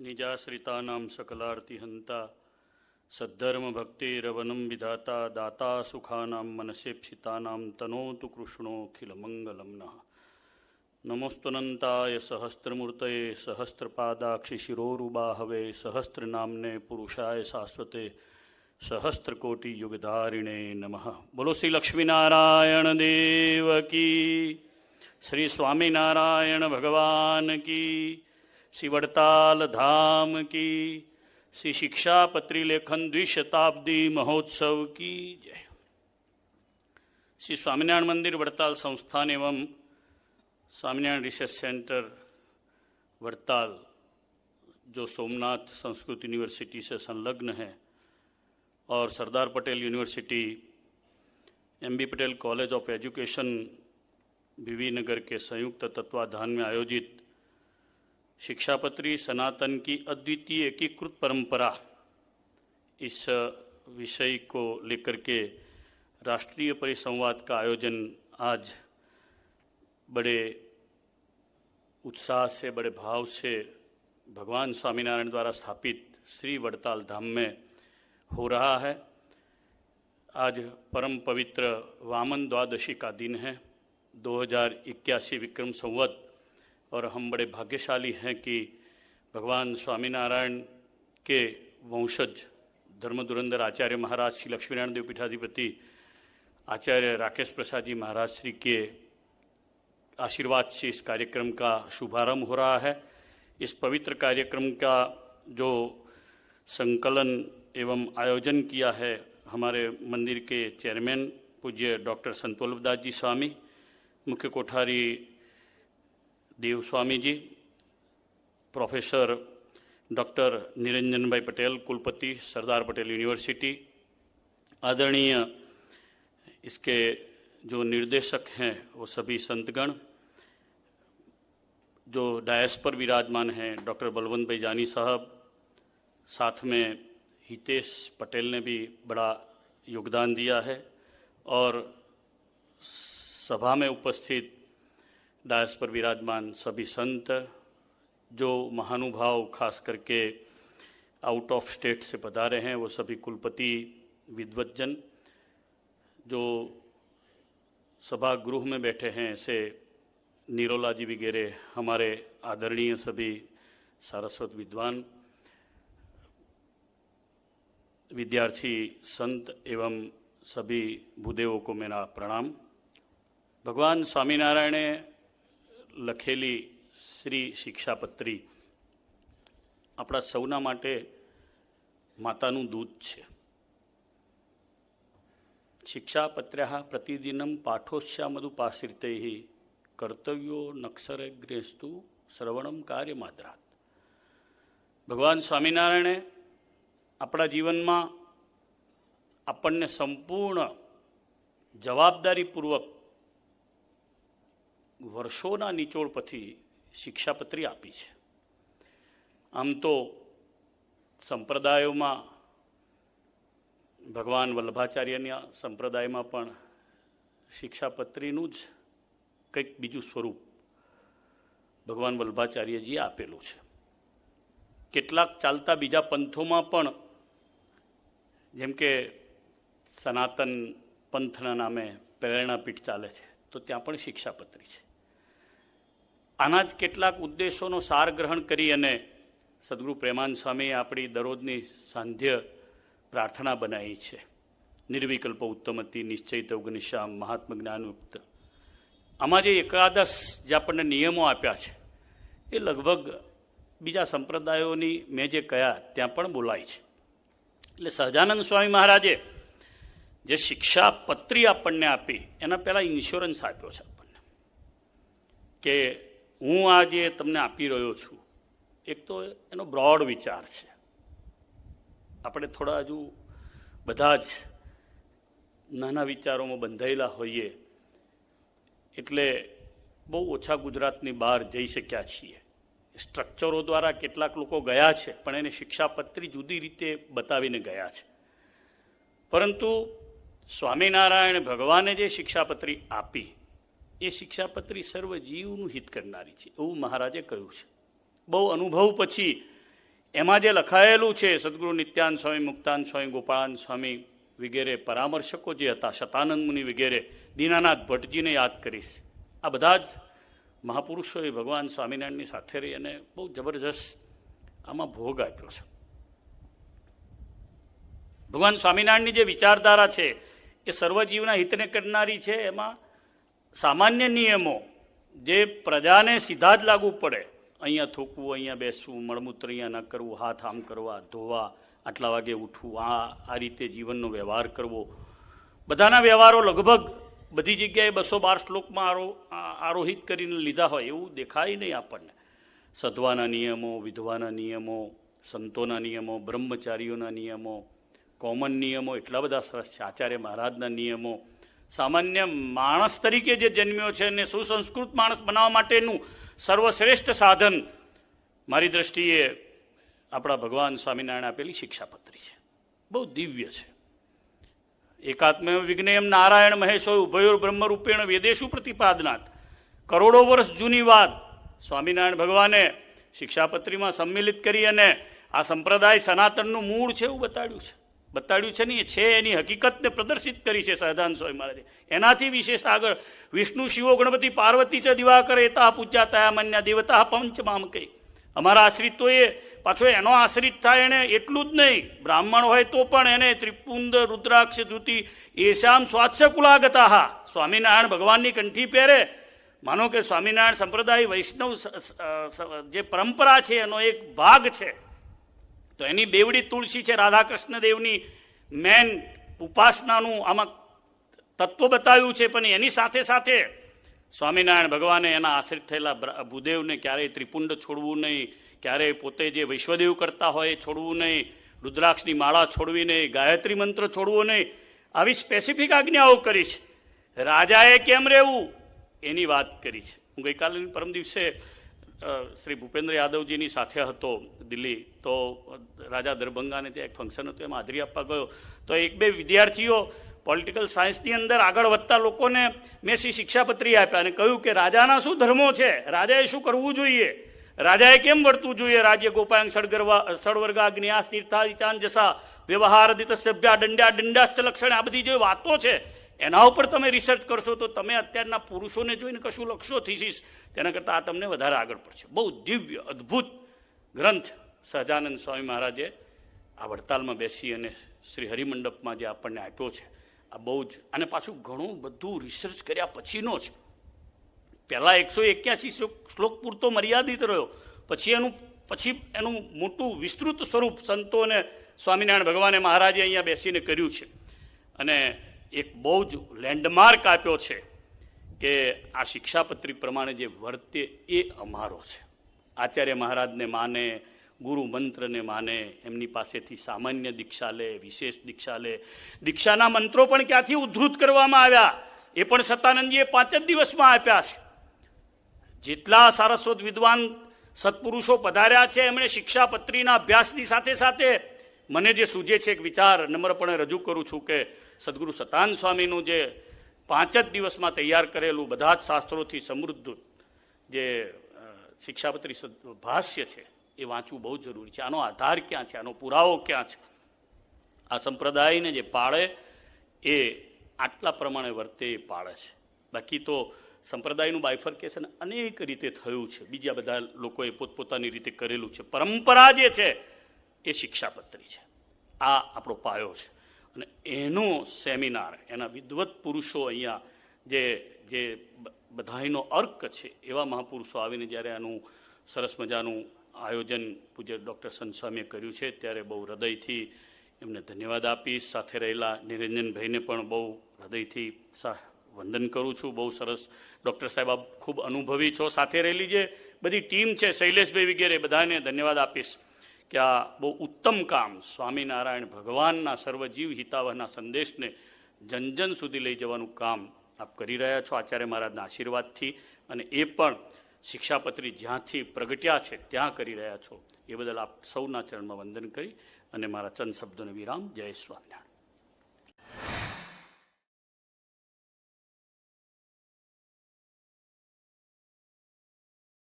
निजाश्रितानां सकलार्तिहन्ता सद्धर्म भक्तिरवनं विधाता दाता सुखानां मनसेप्सितानां तनोतु कृष्णोऽखिलमङ्गलं नः। नमोस्तुनन्ताय सहस्रमूर्तये सहस्रपादाक्षिशिरोरुबाहवे सहस्रनाम्ने पुरुषाय शाश्वते सहस्रकोटियुगधारिणे नमः। बोलो श्री लक्ष्मीनारायण देव की, श्री स्वामीनारायण भगवान की, श्री वड़ताल धाम की, श्री शिक्षापत्री लेखन द्विशताब्दी महोत्सव की जय। श्री स्वामीनारायण मंदिर वड़ताल संस्थान एवं स्वामीनारायण रिसर्च सेंटर वड़ताल जो सोमनाथ संस्कृत यूनिवर्सिटी से संलग्न है और Sardar Patel university, M B. Patel college of education V V Nagar के संयुक्त तत्वाधान में आयोजित शिक्षापत्री सनातन की अद्वितीय एकीकृत परंपरा, इस विषय को लेकर के राष्ट्रीय परिसंवाद का आयोजन आज बड़े उत्साह से, बड़े भाव से भगवान स्वामीनारायण द्वारा स्थापित श्री वड़ताल धाम में हो रहा है। आज परम पवित्र वामन द्वादशी का दिन है, 2081 विक्रम संवत, और हम बड़े भाग्यशाली हैं कि भगवान स्वामीनारायण के वंशज धर्मधुरंधर आचार्य महाराज श्री लक्ष्मीनारायण देव पीठाधिपति आचार्य राकेश प्रसाद जी महाराज श्री के आशीर्वाद से इस कार्यक्रम का शुभारंभ हो रहा है। इस पवित्र कार्यक्रम का जो संकलन एवं आयोजन किया है हमारे मंदिर के चेयरमैन पूज्य डॉक्टर संत वल्लभदास जी स्वामी, मुख्य कोठारी देव स्वामी जी, प्रोफेसर डॉक्टर निरंजन भाई पटेल कुलपति सरदार पटेल यूनिवर्सिटी, आदरणीय इसके जो निर्देशक हैं वो सभी संतगण, जो डायस पर विराजमान हैं डॉक्टर बलवंत भाई जानी साहब, साथ में हितेश पटेल ने भी बड़ा योगदान दिया है, और सभा में उपस्थित डायस पर विराजमान सभी संत, जो महानुभाव खास करके आउट ऑफ स्टेट से पधारे हैं वो सभी कुलपति विद्वज्जन, जो सभा गृह में बैठे हैं ऐसे निरोला जी वगैरह हमारे आदरणीय सभी सारस्वत विद्वान, विद्यार्थी संत एवं सभी भूदेवों को मेरा प्रणाम। भगवान स्वामीनारायण लखेली श्री शिक्षापत्री अपना सौना माटे माताનું दूध है। शिक्षापत्र्याः प्रतिदिनं पाठोश्यामदुपाश्रितैः कर्तव्यो नक्षरग्रेस्तु श्रवणं कार्यमाद्रात्। भगवान स्वामीनारायणे अपना जीवन में આપણને સંપૂર્ણ જવાબદારીપૂર્વક વર્ષોના નિચોડ પછી શિક્ષાપત્રી આપી છે। આમ તો સંપ્રદાયોમાં ભગવાન વલ્લભાચાર્યના સંપ્રદાયમાં પણ શિક્ષાપત્રીનું જ કંઈક બીજું સ્વરૂપ ભગવાન વલ્લભાચાર્યજીએ આપેલું છે। કેટલાક ચાલતા બીજા પંથોમાં પણ, જેમ કે સનાતન પંથના નામે પ્રેરણાપીઠ ચાલે છે તો ત્યાં પણ શિક્ષાપત્રી છે। આના જ કેટલાક ઉદ્દેશોનો સાર ગ્રહણ કરી અને સદગુરુ પ્રેમાનંદ સ્વામીએ આપણી દરરોજની સાંધ્ય પ્રાર્થના બનાવી છે। નિર્વિકલ્પ ઉત્તમતિ નિશ્ચિત અવગનિશ્યામ મહાત્મ જ્ઞાનયુક્ત। આમાં જે એકાદશ જે આપણને નિયમો આપ્યા છે એ લગભગ બીજા સંપ્રદાયોની મેં જે કહ્યા ત્યાં પણ બોલાય છે। એટલે સહજાનંદ સ્વામી મહારાજે જે શિક્ષાપત્રી આપણને આપી એના પહેલાં ઇન્સ્યોરન્સ આપ્યો છે આપણને કે હું આ જે તમને આપી રહ્યો છું, એક તો એનો બ્રોડ વિચાર છે। આપણે થોડા હજુ બધા જ નાના વિચારોમાં બંધાયેલા હોઈએ એટલે બહુ ઓછા ગુજરાતની બહાર જઈ શક્યા છીએ। સ્ટ્રક્ચરો દ્વારા કેટલાક લોકો ગયા છે પણ એને શિક્ષાપત્રી જુદી રીતે બતાવીને ગયા છે। પરંતુ સ્વામિનારાયણ ભગવાને જે શિક્ષાપત્રી આપી એ શિક્ષાપત્રી સર્વ જીવનું હિત કરનારી છે એવું મહારાજે કહ્યું છે। બહુ અનુભવ પછી એમાં જે લખાયેલું છે સદગુરુ નિત્યાનંદ સ્વામી, મુક્તાનંદ સ્વામી, ગોપાળાનંદ સ્વામી વગેરે પરામર્શકો જે હતા, શતાનંદ મુનિ વગેરે, દીનાનાથ ભટ્ટજીને યાદ કરીશ. આ બધા જ મહાપુરુષોએ ભગવાન સ્વામિનારાયણની સાથે રહી અને બહુ જબરજસ્ત આમાં ભોગ આપ્યો છે. ભગવાન સ્વામિનારાયણની જે વિચારધારા છે એ સર્વજીવના હિતને કરનારી છે. એમાં સામાન્ય નિયમો જે પ્રજાને સીધા જ લાગુ પડે, અહીંયા થૂકવું, અહીંયા બેસવું, મળમૂત્ર અહીંયા ન કરવું, હાથ આમ કરવા, ધોવા, આટલા વાગે ઉઠવું, આ રીતે જીવનનો વ્યવહાર કરવો, બધાના વ્યવહારો લગભગ બધી જગ્યાએ 212 શ્લોકમાં આરોહિત કરીને લીધા હોય એવું દેખાય નહીં આપણને. સધવાના નિયમો, વિધવાના નિયમો, સંતોના નિયમો, બ્રહ્મચારીઓના નિયમો, કોમન નિયમો એટલા બધા સરસ છે. આચાર્ય મહારાજના નિયમો, સામાન્ય માણસ તરીકે જે જન્મ્યો છે અને સુસંસ્કૃત માણસ બનાવવા માટેનું સર્વશ્રેષ્ઠ સાધન મારી દ્રષ્ટિએ આપણા ભગવાન સ્વામિનારાયણ આપેલી શિક્ષાપત્રી છે. બહુ દિવ્ય છે. એકાત્મય વિજ્ઞેયમ નારાયણ મહેશો ઉભયોર બ્રહ્મરૂપેણ વેદેશુ પ્રતિપાદનાથ. કરોડો વર્ષ જૂની વાત સ્વામિનારાયણ ભગવાને શિક્ષાપત્રીમાં સંમિલિત કરી અને આ સંપ્રદાય સનાતનનું મૂળ છે એવું બતાડ્યું છે નહીં, છે એની હકીકતને પ્રદર્શિત કરી છે સહજાનંદ સ્વામી મહારાજે. એનાથી વિશેષ આગળ વિષ્ણુ શિવો ગણપતિ પાર્વતી ચ દિવાકર એતા પૂજ્યા તયા મન્યા દેવતા પંચમામ કઈ. અમારા આશ્રિત તો એ પાછો એનો આશ્રિત થાય. એને એટલું જ નહીં, બ્રાહ્મણ હોય તો પણ એને ત્રિપુંદ રુદ્રાક્ષ ધૃતિ એશામ સ્વાત્સકુલાગતા સ્વામિનારાયણ ભગવાનની કંઠી પહેરે. માનો કે સ્વામિનારાયણ સંપ્રદાય વૈષ્ણવ જે પરંપરા છે એનો એક ભાગ છે. તો એની બેવડી તુલસી છે, રાધાકૃષ્ણ દેવની મેન ઉપાસનાનું આમાં તત્વ બતાવ્યું છે. પણ એની સાથે સાથે સ્વામિનારાયણ ભગવાને એના આશ્રિત થયેલા ભૂદેવને ક્યારેય ત્રિપુંડ છોડવું નહીં, ક્યારેય પોતે જે વૈશ્વદેવ કરતા હોય એ છોડવું નહીં, રુદ્રાક્ષની માળા છોડવી નહીં, ગાયત્રી મંત્ર છોડવો નહીં, આવી સ્પેસિફિક આજ્ઞાઓ કરી છે. રાજાએ કેમ રહેવું એની વાત કરી છે. હું ગઈકાલે પરમ દિવસે શ્રી ભૂપેન્દ્ર યાદવજીની સાથે હતો દિલ્હી. તો રાજા દરભંગાને ત્યાં એક ફંક્શન હતું, એમાં હાજરી આપવા ગયો. તો એક બે વિદ્યાર્થીઓ પોલિટિકલ સાયન્સની અંદર આગળ વધતા લોકોને મેં શિક્ષાપત્રી આપ્યા અને કહ્યું કે રાજાના શું ધર્મો છે, રાજાએ શું કરવું જોઈએ, રાજાએ કેમ વર્તવું જોઈએ. રાજ્ય ગોપાયંગ સળવર્ગાગ્નિયા તીર્થાચાંજસા વ્યવહારદિત સભ્યા દંડ્યા દંડાસ્ચ લક્ષણ, આ બધી જે વાતો છે એના ઉપર તમે રિસર્ચ કરશો તો તમે અત્યારના પુરુષોને જોઈને કશું લખશો થીસીસ, તેના કરતાં આ તમને વધારે આગળ પડશે. બહુ દિવ્ય અદ્ભુત ગ્રંથ સહજાનંદ સ્વામી મહારાજે આ વડતાલમાં બેસી અને શ્રી હરિમંડપમાં જે આપણને આપ્યો છે. આ બહુ જ, અને પાછું ઘણું બધું રિસર્ચ કર્યા પછીનો જ. પહેલાં 181 શ્લોક પૂરતો મર્યાદિત રહ્યો, પછી એનું મોટું વિસ્તૃત સ્વરૂપ સંતો અને સ્વામિનારાયણ ભગવાને મહારાજે અહીંયા બેસીને કર્યું છે. અને એક બહુ જ લેન્ડમાર્ક આપ્યો છે કે આ શિક્ષાપત્રી પ્રમાણે જે વર્તે એ અમારો છે. આચાર્ય મહારાજને માને, ગુરુ મંત્રને માને, એમની પાસેથી સામાન્ય દીક્ષા લે, વિશેષ દીક્ષા લે. દીક્ષાના મંત્રો પણ ક્યાંથી ઉદ્ધૃત કરવામાં આવ્યા એ પણ સતાનંદજીએ 5 જ દિવસમાં આપ્યા છે. જેટલા સારસ્વત વિદ્વાન સત્પુરુષો પધાર્યા છે એમણે શિક્ષાપત્રીના અભ્યાસની સાથે સાથે મને જે સૂજે છે એક વિચાર નમ્રપણે રજૂ કરું છું કે સદગુરુ સતાનંદ સ્વામીનું જે 5 જ દિવસમાં તૈયાર કરેલું બધા જ શાસ્ત્રોથી સમૃદ્ધ જે શિક્ષાપત્રી ભાષ્ય છે એ વાંચવું બહુ જરૂરી છે. આનો આધાર ક્યાં છે, આનો પુરાવો ક્યાં છે? આ સંપ્રદાયને જે પાળે એ આટલા પ્રમાણે વર્તે એ પાળે છે. બાકી તો સંપ્રદાયનું બાયફર્કેશન અનેક રીતે થયું છે, બીજા બધા લોકોએ પોતપોતાની રીતે કરેલું છે. પરંપરા જે છે એ શિક્ષાપત્રી છે. આ આપણો પાયો છે. અને એનો સેમિનાર, એના વિદ્વત પુરુષો અહીંયા જે બધાયનો અર્ક છે એવા મહાપુરુષો આવીને જ્યારે આનું સરસ મજાનું આયોજન પૂજ્ય ડૉક્ટર સંત સ્વામીએ કર્યું છે ત્યારે બહુ હૃદયથી એમને ધન્યવાદ આપીશ. સાથે રહેલા નિરંજનભાઈને પણ બહુ હૃદયથી વંદન કરું છું. બહુ સરસ ડૉક્ટર સાહેબ, આપ ખૂબ અનુભવી છો. સાથે રહેલી જે બધી ટીમ છે, શૈલેષભાઈ વગેરે, બધાને ધન્યવાદ આપીશ કે આ બહુ ઉત્તમ કામ સ્વામિનારાયણ ભગવાનના સર્વજીવ હિતાવહના સંદેશને જન જન સુધી લઈ જવાનું કામ આપ કરી રહ્યા છો આચાર્ય મહારાજના આશીર્વાદથી. અને એ પણ શિક્ષાપત્રી જ્યાંથી પ્રગટ્યા છે ત્યાં કરી રહ્યા છો એ બદલ આપ સૌના ચરણમાં વંદન કરી અને મારા ચંદ શબ્દોને વિરામ. જય સ્વામિનારાયણ.